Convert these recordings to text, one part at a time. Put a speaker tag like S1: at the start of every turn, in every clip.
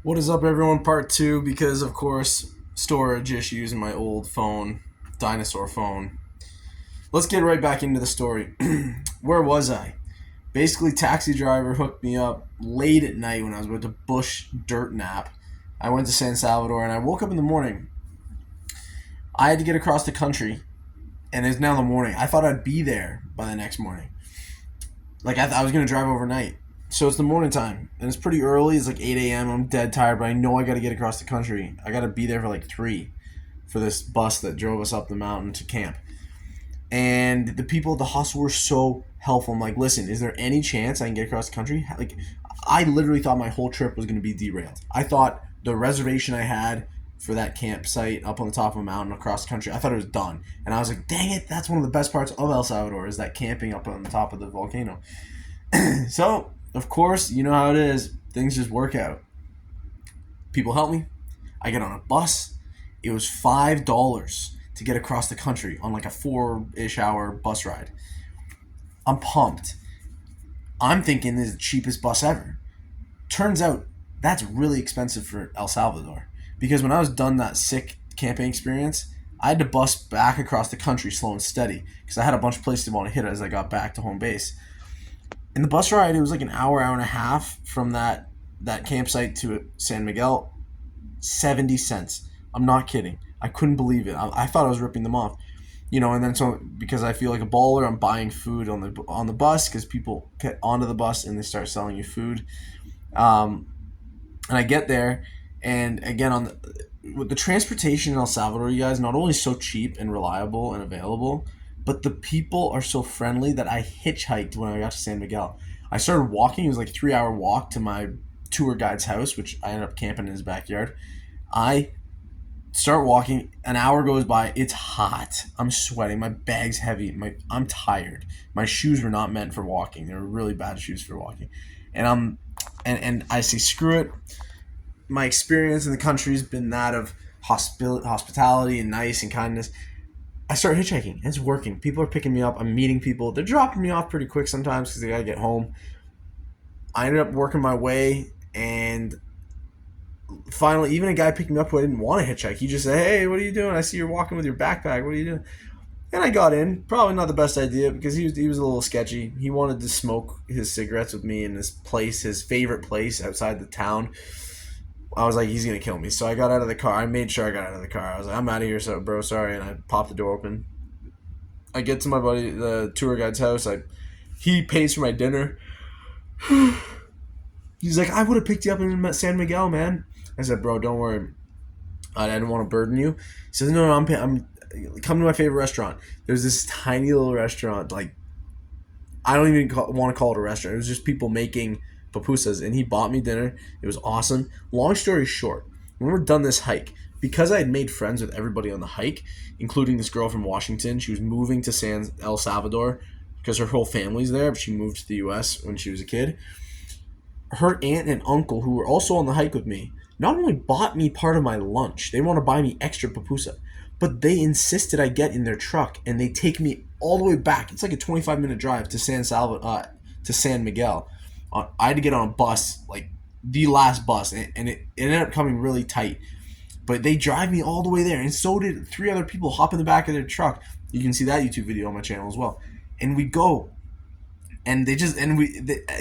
S1: What is up, everyone? Part two, because of course, storage issues in my old phone, dinosaur phone. Let's get right back into the story. Where was I? Basically, taxi driver hooked me up late at night when I was about to bush dirt nap. I went to San Salvador and I woke up in the morning. I had to get across the country, and it's now the morning. I thought I'd be there by the next morning. Like I was gonna drive overnight. So it's the morning time, and it's pretty early. It's like 8 a.m. I'm dead tired, but I know I got to get across the country. I got to be there for like 3 for this bus that drove us up the mountain to camp. And the people at the hostel were so helpful. I'm like, listen, is there any chance I can get across the country? Like, I literally thought my whole trip was going to be derailed. I thought the reservation I had for that campsite up on the top of a mountain across the country, I thought it was done. And I was like, dang it, that's one of the best parts of El Salvador is that camping up on the top of the volcano. So, of course, you know how it is. Things just work out. People help me. I get on a bus. It was $5 to get across the country on like a 4-ish hour bus ride. I'm pumped. I'm thinking this is the cheapest bus ever. Turns out that's really expensive for El Salvador. Because when I was done that sick camping experience, I had to bus back across the country slow and steady because I had a bunch of places to want to hit as I got back to home base. In the bus ride, it was like an hour and a half from that campsite to San Miguel. 70 cents. I'm not kidding. I couldn't believe it. I thought I was ripping them off. And then so because I feel like a baller, I'm buying food on the bus because people get onto the bus and they start selling you food. And I get there, and again with the transportation in El Salvador, you guys, not only so cheap and reliable and available, but the people are so friendly that I hitchhiked when I got to San Miguel. I started walking. It was like a 3-hour walk to my tour guide's house, which I ended up camping in his backyard. I start walking. An hour goes by. It's hot. I'm sweating. My bag's heavy. I'm tired. My shoes were not meant for walking. They were really bad shoes for walking. And I say, screw it. My experience in the country has been that of hospitality and nice and kindness. I start hitchhiking. It's working. People are picking me up. I'm meeting people. They're dropping me off pretty quick sometimes because they gotta get home. I ended up working my way, and finally, even a guy picked me up who I didn't want to hitchhike. He just said, "Hey, what are you doing? I see you're walking with your backpack. What are you doing?" And I got in. Probably not the best idea because he was a little sketchy. He wanted to smoke his cigarettes with me in this place, his favorite place outside the town. I was like, he's gonna kill me. So I got out of the car. I made sure I got out of the car. I was like, I'm out of here, so bro, sorry. And I popped the door open. I get to my buddy, the tour guide's house. He pays for my dinner. He's like, I would have picked you up in San Miguel, man. I said, bro, don't worry. I didn't want to burden you. He says, no, I'm come to my favorite restaurant. There's this tiny little restaurant. Like, I don't even want to call it a restaurant. It was just people making pupusas, and he bought me dinner. It was awesome. Long story short, when we're done this hike, because I had made friends with everybody on the hike, including this girl from Washington, she was moving to San El Salvador because her whole family's there, but she moved to the U.S. when she was a kid. Her aunt and uncle, who were also on the hike with me, not only bought me part of my lunch, they want to buy me extra pupusa, but they insisted I get in their truck, and they take me all the way back. It's like a 25-minute drive to to San Miguel. I had to get on a bus, like the last bus, and it ended up coming really tight. But they drive me all the way there, and so did 3 other people hop in the back of their truck. You can see that YouTube video on my channel as well. And we go, and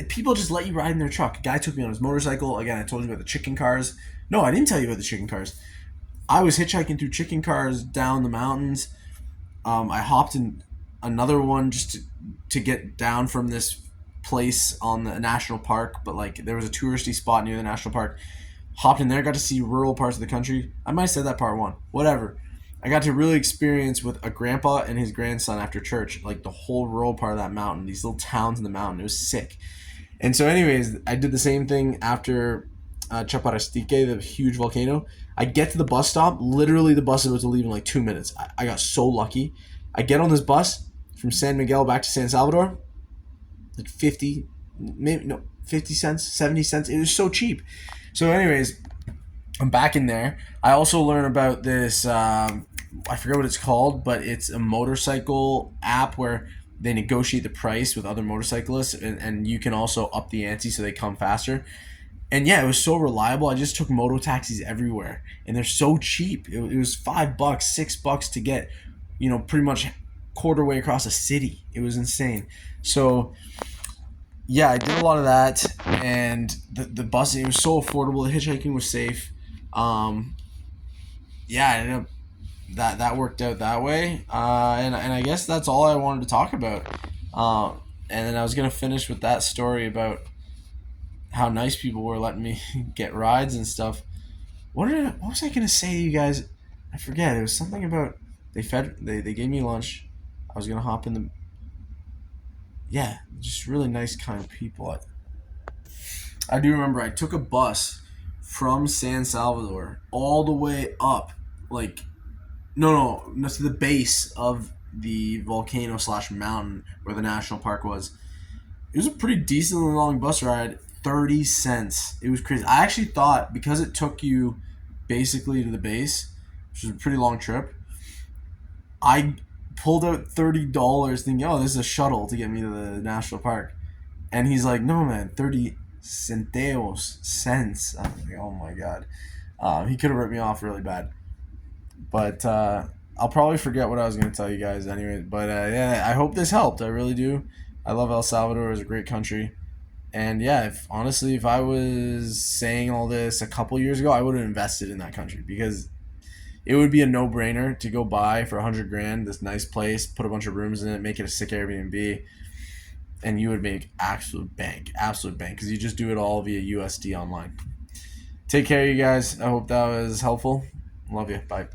S1: people just let you ride in their truck. A guy took me on his motorcycle. Again, I told you about the chicken cars. No, I didn't tell you about the chicken cars. I was hitchhiking through chicken cars down the mountains. I hopped in another one just to get down from this place on the national park, but like there was a touristy spot near the national park. Hopped in there, got to see rural parts of the country. I might have said that part one. Whatever. I got to really experience with a grandpa and his grandson after church, like the whole rural part of that mountain, these little towns in the mountain. It was sick. And so anyways, I did the same thing after Chaparastique, the huge volcano. I get to the bus stop. Literally, the bus is about to leave in like 2 minutes. I got so lucky. I get on this bus from San Miguel back to San Salvador. Like 50, maybe, no, 50 cents, 70 cents. It was so cheap. So anyways, I'm back in there. I also learned about this, I forget what it's called, but it's a motorcycle app where they negotiate the price with other motorcyclists, and you can also up the ante so they come faster. And yeah, it was so reliable. I just took moto taxis everywhere, and they're so cheap. It was $5, $6 to get, pretty much quarter way across a city. It was insane. So yeah, I did a lot of that, and the bus, it was so affordable. The hitchhiking was safe. Um, yeah, I ended up that worked out that way. And I guess that's all I wanted to talk about. And then I was gonna finish with that story about how nice people were letting me get rides and stuff. What was I gonna say to you guys? I forget. It was something about they gave me lunch. I was gonna hop in the yeah, just really nice kind of people. I do remember I took a bus from San Salvador all the way up, like no, to the base of the volcano slash mountain where the national park was. It was a pretty decently long bus ride. 30 cents. It was crazy. I actually thought because it took you basically to the base, which was a pretty long trip, I pulled out $30 thinking, oh, this is a shuttle to get me to the national park. And he's like, no, man, 30 centavos, cents. I'm like, oh my God. He could have ripped me off really bad. But I'll probably forget what I was going to tell you guys anyway. But yeah, I hope this helped. I really do. I love El Salvador. It's a great country. And yeah, if I was saying all this a couple years ago, I would have invested in that country because it would be a no brainer to go buy for 100 grand this nice place, put a bunch of rooms in it, make it a sick Airbnb, and you would make absolute bank because you just do it all via USD online. Take care, you guys. I hope that was helpful. Love you. Bye.